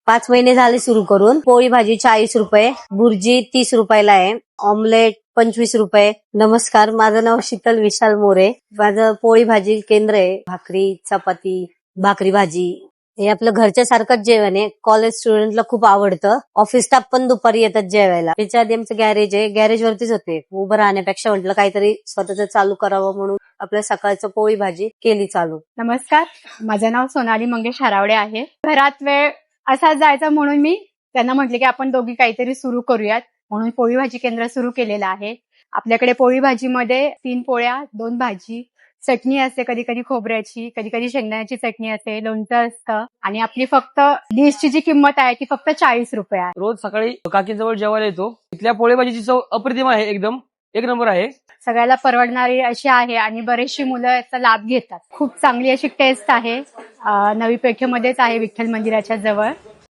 5 महिने झाले सुरू करून. पोळी भाजी 40 रुपये, बुर्जी 30 रुपयाला आहे, ऑमलेट 25 रुपये. नमस्कार, माझं नाव शीतल विशाल मोरे. माझं पोळी भाजी केंद्र आहे. भाकरी, चपाती, भाकरी भाजी हे आपलं घरच्या सारखंच जेवण आहे. कॉलेज स्टुडंटला खूप आवडतं. ऑफिस स्टाफ पण दुपारी येतात जेवायला. त्याच्या आधी आमचं गॅरेज आहे, गॅरेज वरतीच होते. उभं राहण्यापेक्षा म्हटलं काहीतरी स्वतःच चालू करावं म्हणून आपल्या सकाळचं पोळी भाजी केली चालू. नमस्कार, माझं नाव सोनाली मंगेश हरावडे आहे. घरात वेळ असाच जायचा म्हणून मी त्यांना म्हटले की आपण दोघी काहीतरी सुरू करूयात, म्हणून पोळी भाजी केंद्र सुरू केलेलं आहे. आपल्याकडे पोळी भाजीमध्ये 3 पोळ्या, 2 भाजी, चटणी असते, कधी कधी खोबऱ्याची, कधी कधी शेंगदाण्याची चटणी असते, लोणचं असतं आणि आपली फक्त डिशची जी किंमत आहे ती फक्त 40 रुपये आहे. रोज सकाळी काकींजवळ जेवायला येतो. इथल्या पोळी भाजीची चव अप्रतिम आहे, एकदम एक नंबर आहे. सगळ्याला परवडणारी अशी आहे आणि बरेचशी मुलं याचा लाभ घेतात. खूप चांगली अशी टेस्ट आहे. नवी पेठेमध्येच आहे, विठ्ठल मंदिराच्या जवळ.